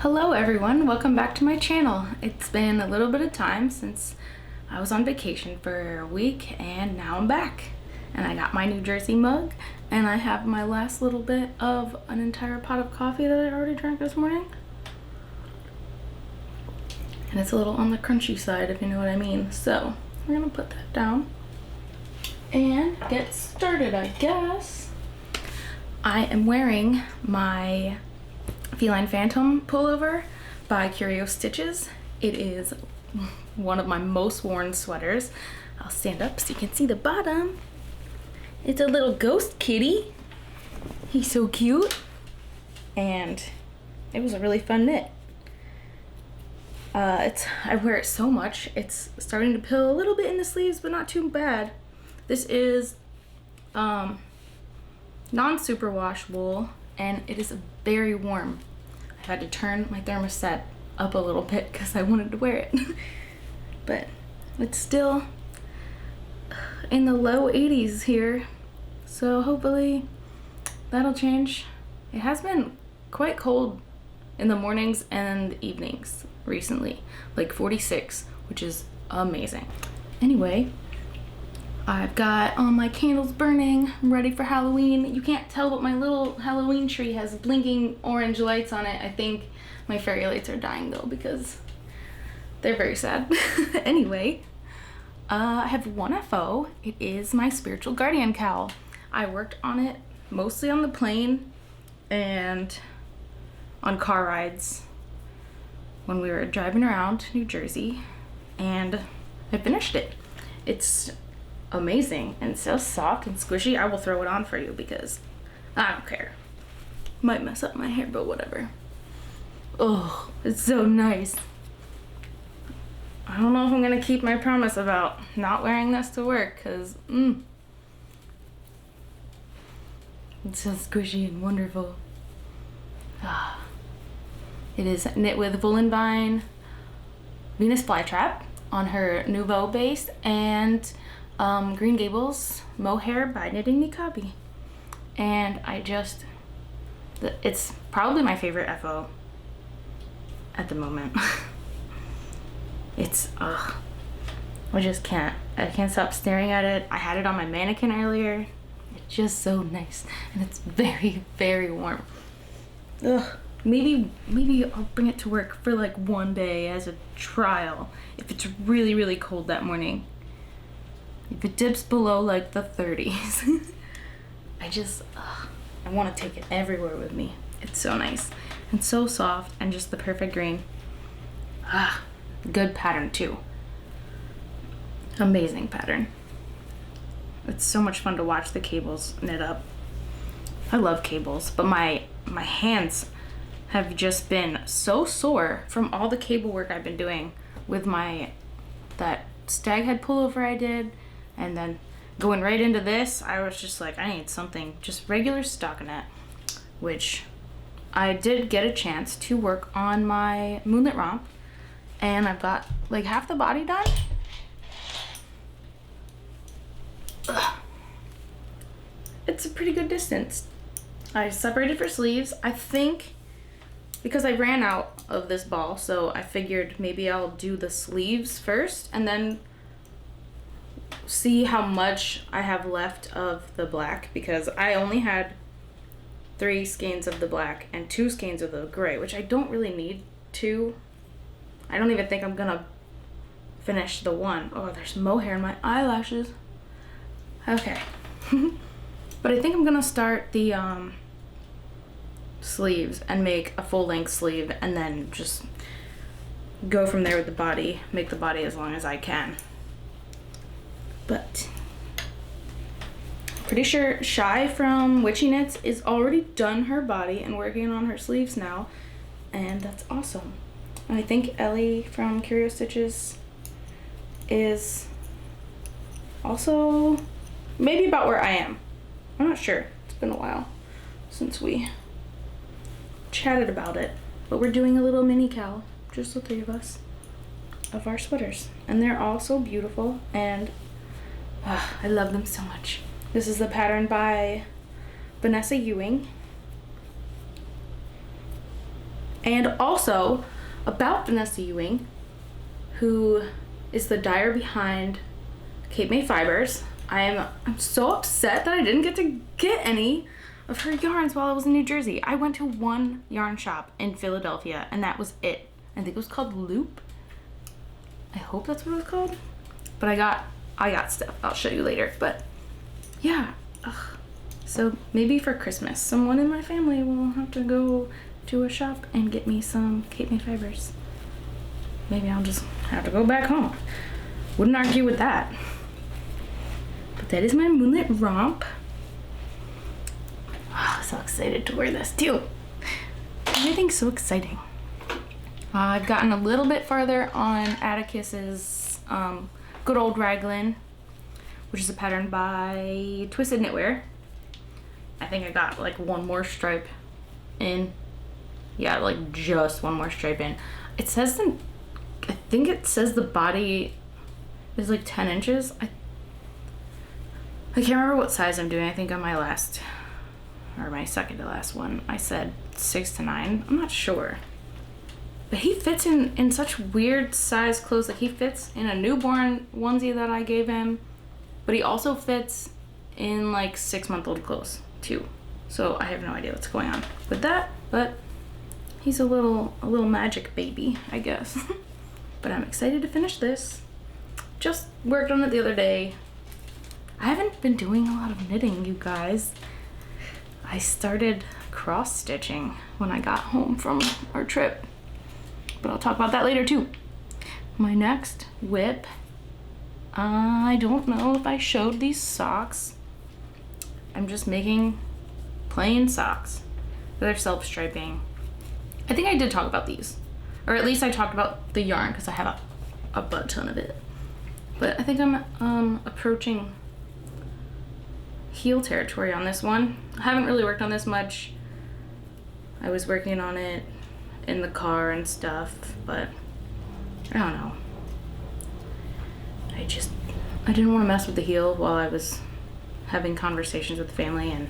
Hello everyone, welcome back to my channel. It's been a little bit of time since I was on vacation for a week and now I'm back. And I got my New Jersey mug and I have my last little bit of an entire pot of coffee that I already drank this morning. And it's a little on the crunchy side, if you know what I mean. So we're gonna put that down and get started, I guess. I am wearing my Feline Phantom pullover by Curio Stitches. It is one of my most worn sweaters. I'll stand up so you can see the bottom. It's a little ghost kitty. He's so cute. And it was a really fun knit. I wear it so much. It's starting to peel a little bit in the sleeves, but not too bad. This is non-superwash wool and it is very warm. I had to turn my thermostat up a little bit because I wanted to wear it. But it's still in the low 80s here, so hopefully that'll change. It has been quite cold in the mornings and evenings recently, like 46, which is amazing. Anyway, I've got all my candles burning. I'm ready for Halloween. You can't tell, but my little Halloween tree has blinking orange lights on it. I think my fairy lights are dying though because they're very sad. Anyway, I have one FO. It is my Spiritual Guardian cowl. I worked on it mostly on the plane and on car rides when we were driving around New Jersey, and I finished it. It's amazing and so soft and squishy. I will throw it on for you because I don't care. Might mess up my hair, but whatever. Oh, it's so nice. I don't know if I'm gonna keep my promise about not wearing this to work because it's so squishy and wonderful. It is knit with Woolen Vine Venus flytrap on her Nouveau base and Green Gables mohair by Knitting Niqabi. And it's probably my favorite FO at the moment. It's I can't stop staring at it. I had it on my mannequin earlier. It's just so nice and it's very, very warm. Maybe I'll bring it to work for like one day as a trial if it's really, really cold that morning. If it dips below like the 30s, I want to take it everywhere with me. It's so nice and so soft and just the perfect green. Good pattern too. Amazing pattern. It's so much fun to watch the cables knit up. I love cables, but my hands have just been so sore from all the cable work I've been doing with that stag head pullover I did. And then going right into this, I was just like, I need something, just regular stockinette, which I did get a chance to work on my Moonlit Romp, and I've got like half the body done. It's a pretty good distance. I separated for sleeves, I think, because I ran out of this ball, so I figured maybe I'll do the sleeves first and then see how much I have left of the black, because I only had 3 skeins of the black and 2 skeins of the gray, which I don't really need 2. I don't even think I'm gonna finish the 1. Oh, there's mohair in my eyelashes. Okay. But I think I'm gonna start the sleeves and make a full-length sleeve and then just go from there with the body, make the body as long as I can. But pretty sure Shy from Witchy Knits is already done her body and working on her sleeves now, and that's awesome. And I think Ellie from Curio Stitches is also maybe about where I am. I'm not sure. It's been a while since we chatted about it, but we're doing a little mini cowl, just the 3 of us, of our sweaters, and they're all so beautiful and I love them so much. This is the pattern by VANESSA EWING. And also about VANESSA Ewing, who is the dyer behind Cape May Fibers. I'm so upset that I didn't get to get any of her yarns while I was in New Jersey. I went to one yarn shop in Philadelphia and that was it. I think it was called Loop. I hope that's what it was called. But I got stuff. I'll show you later. But yeah. Ugh. So maybe for Christmas, someone in my family will have to go to a shop and get me some Cape May Fibers. Maybe I'll just have to go back home. Wouldn't argue with that. But that is my Moonlit Romp. Oh, so excited to wear this too. Everything's so exciting. I've gotten a little bit farther on Atticus's Good Old Raglan, which is a pattern by Twisted Knitwear. I think I got like one more stripe in. Yeah, like just one more stripe in. It says I think it says the body is like 10 inches. I can't remember what size I'm doing. I think on my last, or my second to last one, I said 6 to 9. I'm not sure. But he fits in such weird size clothes. Like he fits in a newborn onesie that I gave him, but he also fits in like 6-month-old clothes too. So I have no idea what's going on with that, but he's a little magic baby, I guess. But I'm excited to finish this. Just worked on it the other day. I haven't been doing a lot of knitting, you guys. I started cross stitching when I got home from our trip, but I'll talk about that later too. My next whip, I don't know if I showed these socks. I'm just making plain socks. They're self-striping. I think I did talk about these, or at least I talked about the yarn because I have a butt ton of it. But I think I'm approaching heel territory on this one. I haven't really worked on this much. I was working on it in the car and stuff, but I don't know. I didn't want to mess with the heel while I was having conversations with the family, and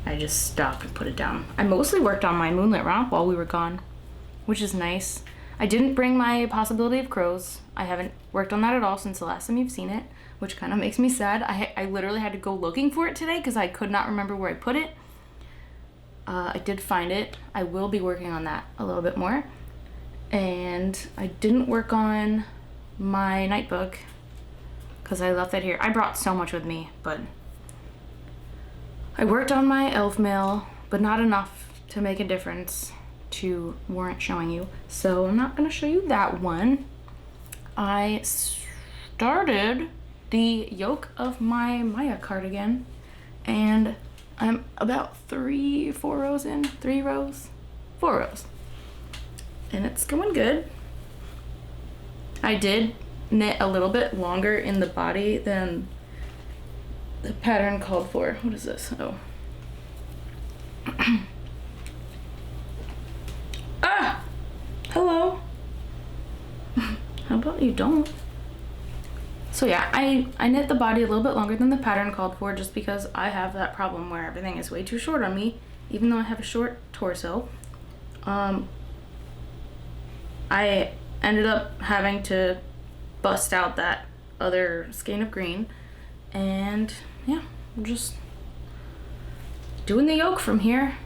I just stopped and put it down. I mostly worked on my Moonlit Romp while we were gone, which is nice. I didn't bring my Possibility of Crows. I haven't worked on that at all since the last time you've seen it, which kind of makes me sad. I literally had to go looking for it today because I could not remember where I put it. I did find it. I will be working on that a little bit more. And I didn't work on my nightbook because I left that here. I brought so much with me, but I worked on my elf mail, but not enough to make a difference to warrant showing you. So I'm not gonna show you that one. I started the yoke of my Maja cardigan, and I'm about 4 rows in, 4 rows. And it's going good. I did knit a little bit longer in the body than the pattern called for. What is this? Oh. Ah! Hello. How about you don't? So yeah, I knit the body a little bit longer than the pattern called for just because I have that problem where everything is way too short on me, even though I have a short torso. I ended up having to bust out that other skein of green, and yeah, I'm just doing the yoke from here.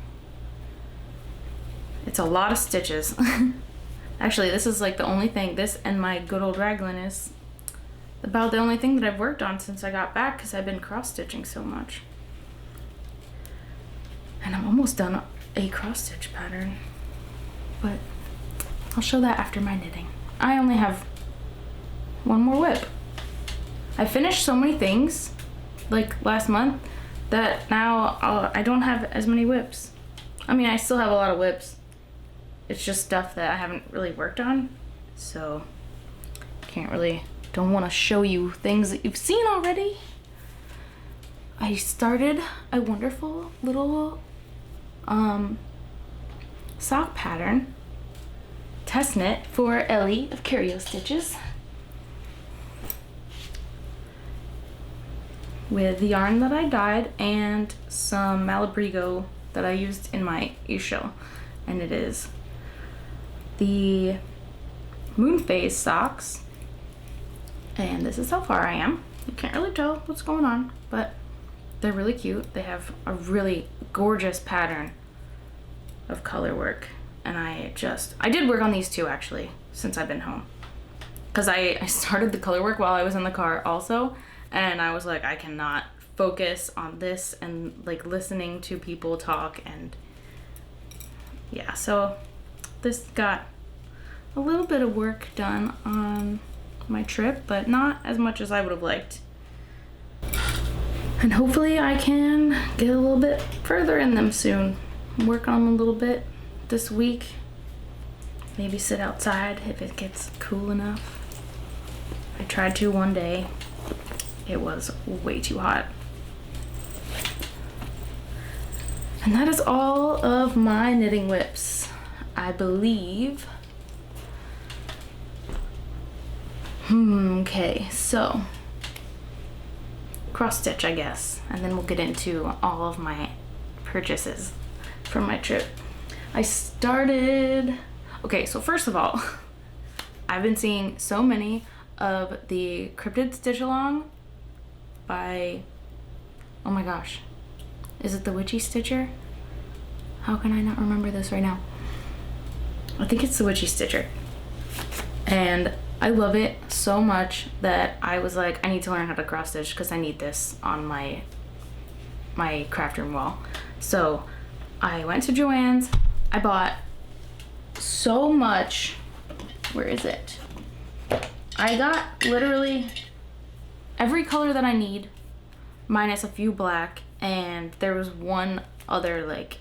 It's a lot of stitches. Actually, this is like the only thing, this and my Good Old Raglan is about the only thing that I've worked on since I got back because I've been cross-stitching so much. And I'm almost done a cross-stitch pattern, but I'll show that after my knitting. I only have one more whip. I finished so many things like last month that now I don't have as many whips. I mean, I still have a lot of whips. It's just stuff that I haven't really worked on, so don't want to show you things that you've seen already. I started a wonderful little sock pattern test knit for Ellie of Curio Stitches with the yarn that I dyed and some Malabrigo that I used in my eashell, and it is the MOONPHASE socks, and this is how far I am. You can't really tell what's going on, but they're really cute. They have a really gorgeous pattern of color work, and I did work on these too actually since I've been home, because I started the color work while I was in the car also, and I was like, I cannot focus on this and like listening to people talk, and yeah, so this got a little bit of work done on my trip, but not as much as I would have liked. And hopefully I can get a little bit further in them soon. Work on them a little bit this week. Maybe sit outside if it gets cool enough. I tried to one day. It was way too hot. And that is all of my knitting whips, I believe. Okay, so cross stitch, I guess, and then we'll get into all of my purchases from my trip. I started, okay, so first of all, I've been seeing so many of the Cryptid Stitch Along by, oh my gosh, is it the Witchy Stitcher? How can I not remember this right now? I think it's the Witchy Stitcher. And I love it so much that I was like, I need to learn how to cross stitch because I need this on my craft room wall. So I went to Joann's. I bought so much. Where is it? I got literally every color that I need, minus a few black, and there was one other like,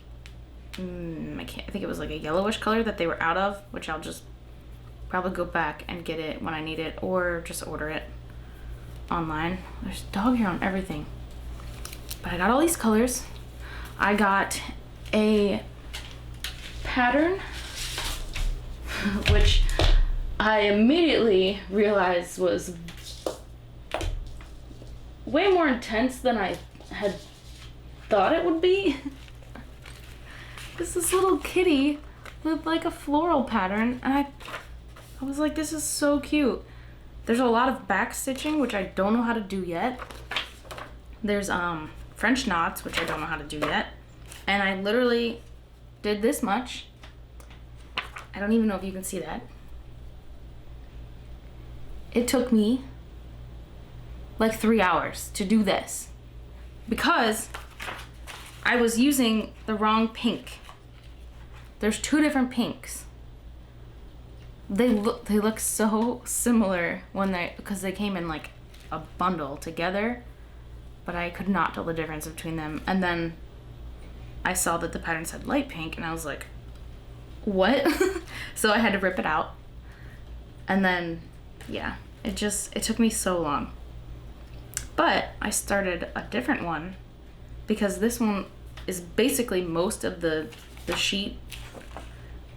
I think it was like a yellowish color that they were out of, which I'll just probably go back and get it when I need it, or just order it online. There's dog hair on everything. But I got all these colors. I got a pattern, which I immediately realized was way more intense than I had thought it would be. It's this little kitty with like a floral pattern, and I was like, this is so cute. There's a lot of back stitching, which I don't know how to do yet. There's French knots, which I don't know how to do yet. And I literally did this much. I don't even know if you can see that. It took me like 3 hours to do this because I was using the wrong pink. There's 2 different pinks. They look so similar because they came in like a bundle together, but I could not tell the difference between them. And then I saw that the pattern said light pink, and I was like, what? So I had to rip it out. And then, yeah, it took me so long. But I started a different one because this one is basically most of the sheet.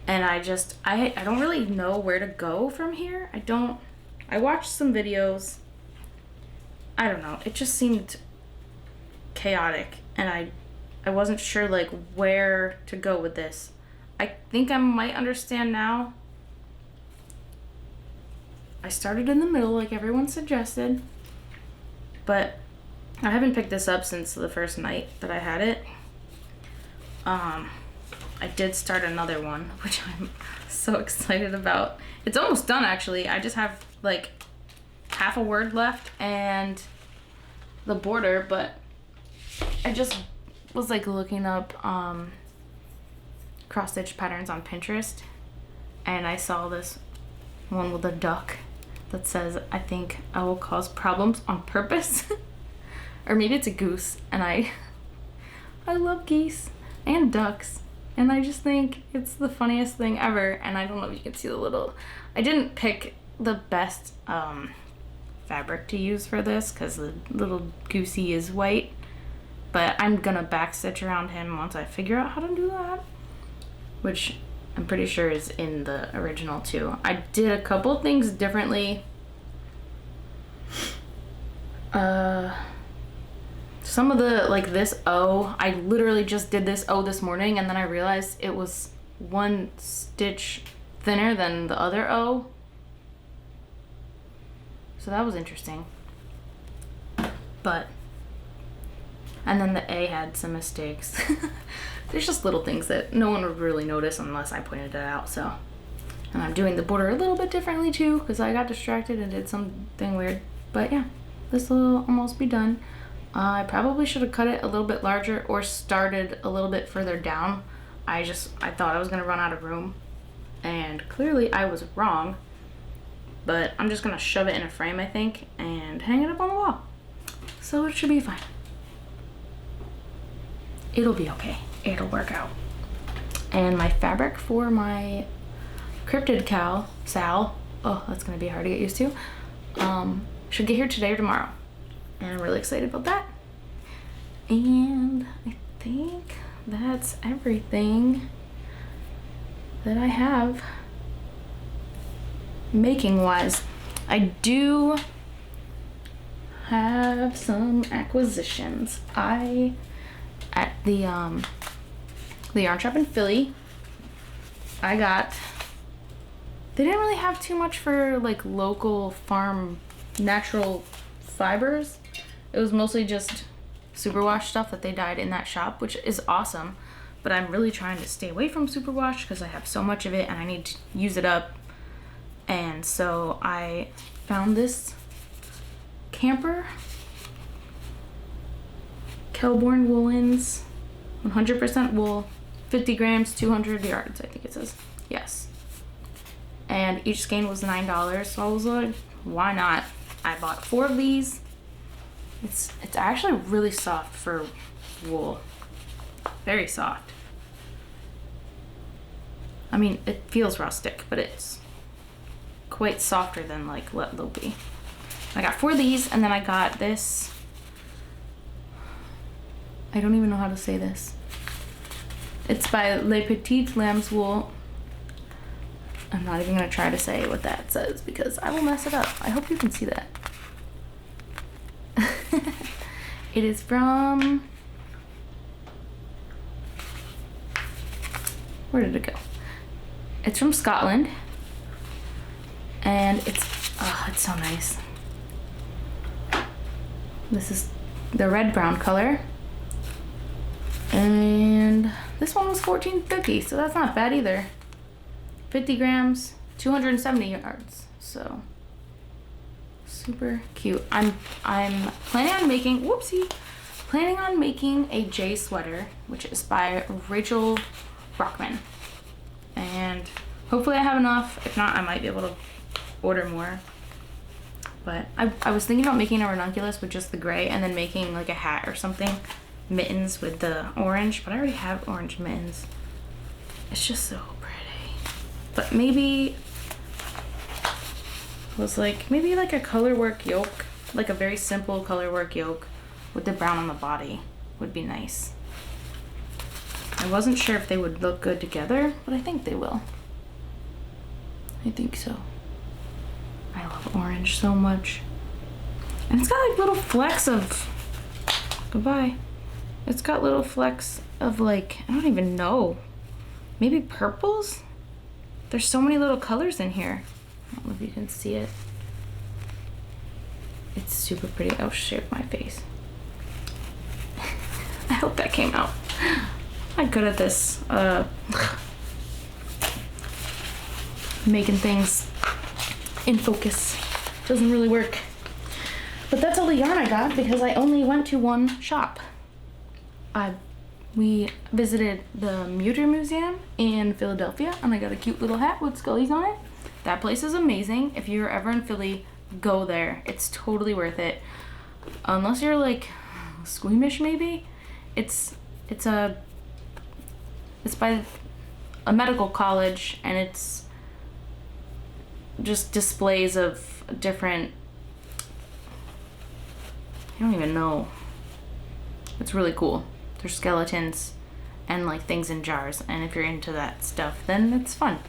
And I don't really know where to go from here. I watched some videos. I don't know. It just seemed chaotic, and I wasn't sure like where to go with this. I think I might understand now. I started in the middle like everyone suggested, but I haven't picked this up since the first night that I had it. I did start another one, which I'm so excited about. It's almost done actually. I just have like half a word left and the border, but I just was like looking up cross stitch patterns on Pinterest, and I saw this one with a duck that says, I think I will cause problems on purpose. Or maybe it's a goose, and I love geese and ducks. And I just think it's the funniest thing ever. And I don't know if you can see the little, I didn't pick the best fabric to use for this because the little goosey is white. But I'm gonna backstitch around him once I figure out how to do that. Which I'm pretty sure is in the original too. I did a couple things differently. Some of the, like this O, I literally just did this O this morning, and then I realized it was one stitch thinner than the other O. So that was interesting. But, and then the A had some mistakes. There's just little things that no one would really notice unless I pointed it out, so. And I'm doing the border a little bit differently too, because I got distracted and did something weird. But yeah, this will almost be done. I probably should have cut it a little bit larger or started a little bit further down. I thought I was gonna run out of room, and clearly I was wrong. But I'm just gonna shove it in a frame, I think, and hang it up on the wall. So it should be fine. It'll be okay. It'll work out. And my fabric for my cryptid cowl, Sal, oh, that's gonna be hard to get used to, should get here today or tomorrow. And I'm really excited about that. And I think that's everything that I have making wise. I do have some acquisitions. At the yarn shop in Philly, they didn't really have too much for like local farm natural fibers. It was mostly just superwash stuff that they dyed in that shop, which is awesome, but I'm really trying to stay away from superwash because I have so much of it and I need to use it up. And so I found this camper, Kelbourne Woolens, 100% wool, 50 grams, 200 yards, I think it says. Yes. And each skein was $9, so I was like, why not? I bought 4 of these. It's actually really soft for wool. Very soft. I mean, it feels rustic, but it's quite softer than like what they'll be. I got 4 of these, and then I got this. I don't even know how to say this. It's by Petit Lambswool. I'm not even gonna try to say what that says because I will mess it up. I hope you can see that. It is from, where did it go? It's from Scotland, and it's so nice. This is the red brown color, and this one was $14.50, so that's not bad either. 50 grams, 270 yards, so super cute. I'm planning on making, a J sweater, which is by Rachel Brockman, and hopefully I have enough. If not, I might be able to order more. But I was thinking about making a ranunculus with just the gray and then making like a hat or something, mittens with the orange, but I already have orange mittens. It's just so pretty. But maybe like a color work yoke, like a very simple color work yoke with the brown on the body would be nice. I wasn't sure if they would look good together, but I think they will. I think so. I love orange so much. And it's got like little flecks of, goodbye. It's got little flecks of like, I don't even know, maybe purples? There's so many little colors in here. I don't know if you can see it. It's super pretty. Oh shit, my face. I hope that came out. I'm good at this, making things in focus. Doesn't really work. But that's all the yarn I got because I only went to one shop. We visited the Muter Museum in Philadelphia, and I got a cute little hat with scullies on it. That place is amazing. If you're ever in Philly, go there. It's totally worth it. Unless you're like squeamish maybe. It's by a medical college, and it's just displays of different, I don't even know. It's really cool. There's skeletons and like things in jars, and if you're into that stuff, then it's fun.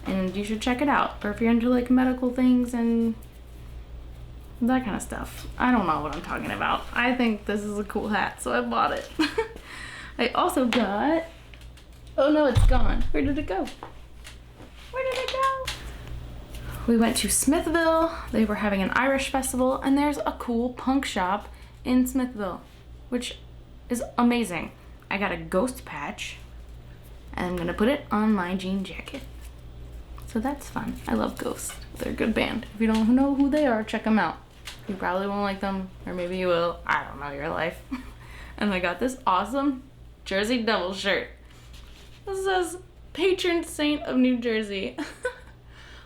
And you should check it out. Or if you're into like medical things and that kind of stuff. I don't know what I'm talking about. I think this is a cool hat, so I bought it. I also got, oh no, it's gone. Where did it go? Where did it go? We went to Smithville. They were having an Irish festival, and there's a cool punk shop in Smithville, which is amazing. I got a ghost patch, and I'm gonna put it on my jean jacket. So that's fun. I love Ghost. They're a good band. If you don't know who they are, check them out. You probably won't like them, or maybe you will. I don't know your life. And I got this awesome Jersey Devil shirt. This says Patron Saint of New Jersey,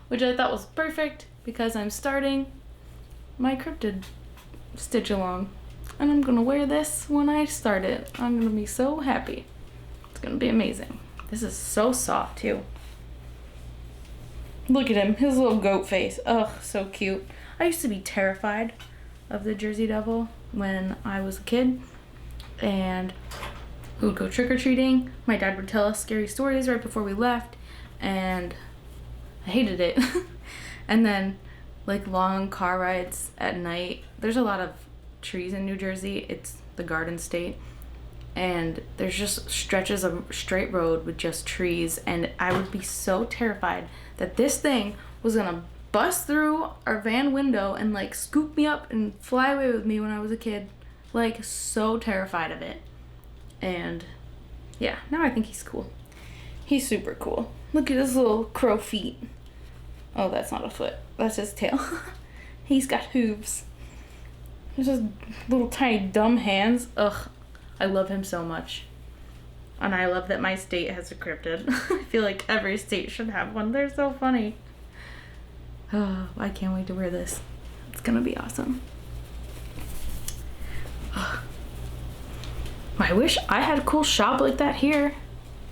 which I thought was perfect because I'm starting my cryptid stitch along. And I'm gonna wear this when I start it. I'm gonna be so happy. It's gonna be amazing. This is so soft too. Look at him, his little goat face. Ugh, so cute. I used to be terrified of the Jersey Devil when I was a kid, and we would go trick-or-treating. My dad would tell us scary stories right before we left, and I hated it. And then like long car rides at night. There's a lot of trees in New Jersey. It's the Garden State, and there's just stretches of straight road with just trees, and I would be so terrified that this thing was gonna bust through our van window and like scoop me up and fly away with me when I was a kid. Like, so terrified of it. And yeah, now I think he's cool. He's super cool. Look at his little crow feet. Oh, that's not a foot, that's his tail. He's got hooves. There's just little tiny dumb hands. Ugh, I love him so much. And I love that my state has a cryptid. I feel like every state should have one. They're so funny. Oh, I can't wait to wear this. It's gonna be awesome. Ugh. I wish I had a cool shop like that here.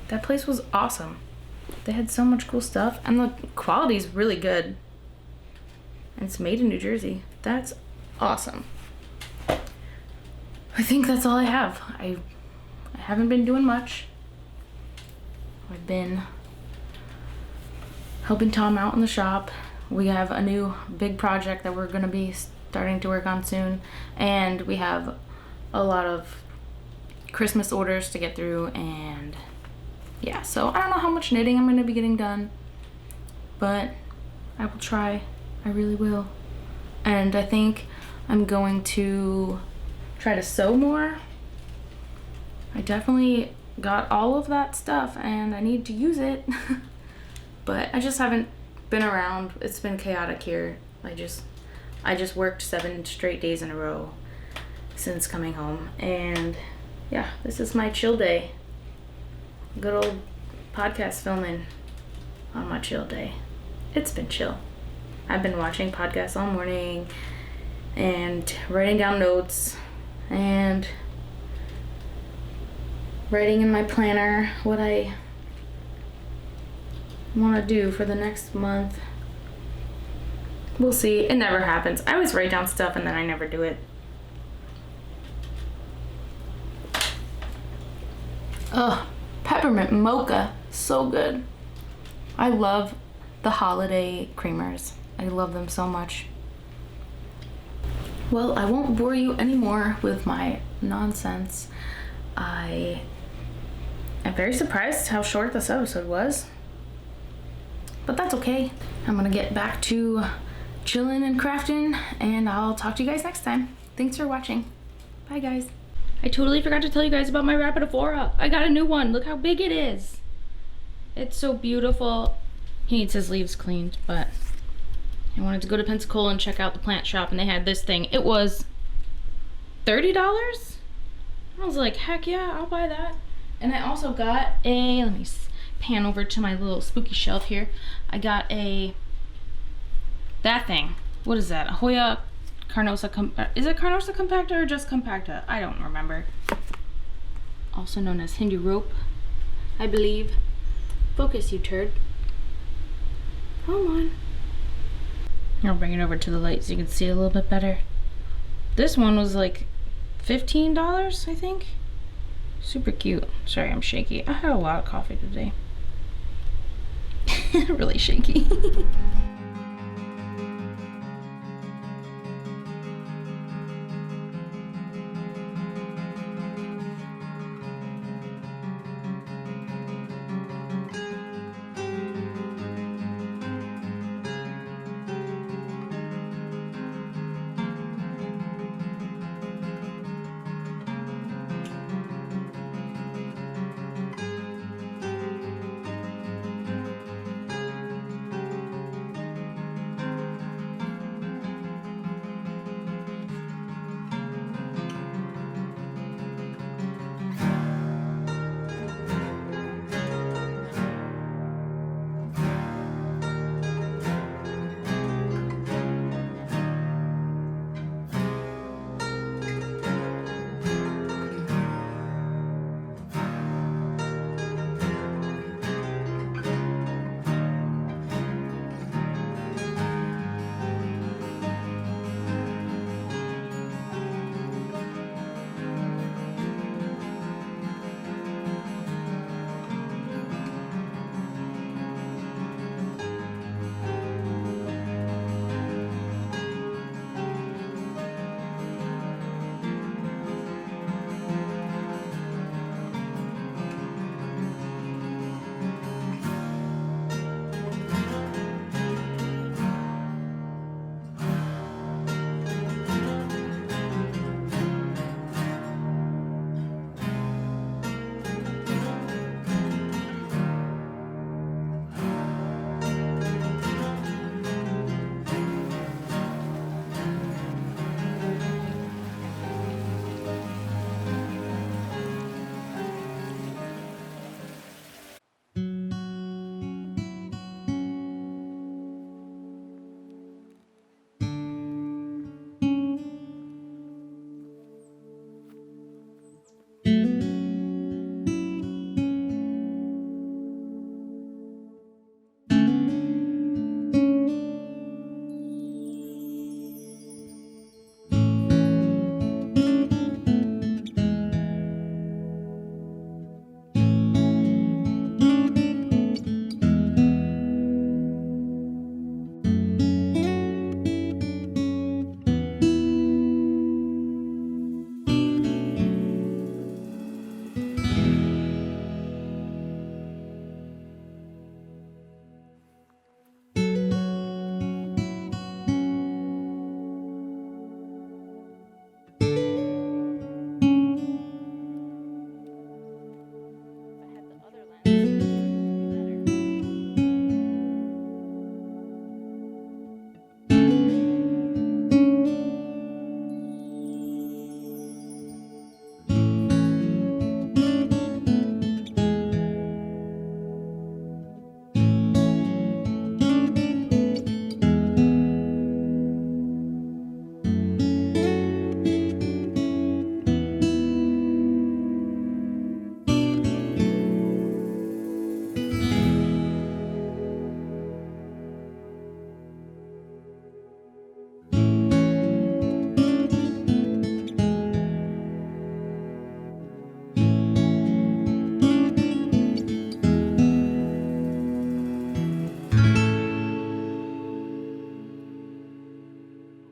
That place was awesome. They had so much cool stuff, and the quality is really good. And it's made in New Jersey. That's awesome. I think that's all I have. I haven't been doing much. I've been helping Tom out in the shop. We have a new big project that we're gonna be starting to work on soon, and we have a lot of Christmas orders to get through, and yeah, so I don't know how much knitting I'm gonna be getting done, but I will try. I really will. And I think I'm going to try to sew more. I definitely got all of that stuff and I need to use it. But I just haven't been around. It's been chaotic here. I just worked 7 straight days in a row since coming home, and yeah, this is my chill day. Good old podcast filming on my chill day. It's been chill. I've been watching podcasts all morning and writing down notes and writing in my planner what I want to do for the next month. We'll see. It never happens. I always write down stuff and then I never do it. Ugh, peppermint mocha, so good. I love the holiday creamers. I love them so much. Well, I won't bore you anymore with my nonsense. I am very surprised how short this episode was, but that's okay. I'm gonna get back to chilling and crafting, and I'll talk to you guys next time. Thanks for watching. Bye, guys. I totally forgot to tell you guys about my Rapidophora. I got a new one. Look how big it is. It's so beautiful. He needs his leaves cleaned, but I wanted to go to Pensacola and check out the plant shop, and they had this thing. It was $30. I was like, heck yeah, I'll buy that. And I also got a, let me pan over to my little spooky shelf here. I got that thing. What is that? A Hoya Carnosa, is it Carnosa Compacta or just Compacta? I don't remember. Also known as Hindu rope, I believe. Focus, you turd. Come on. I'll bring it over to the light so you can see it a little bit better. This one was like $15, I think. Super cute. Sorry, I'm shaky. I had a lot of coffee today. Really shaky.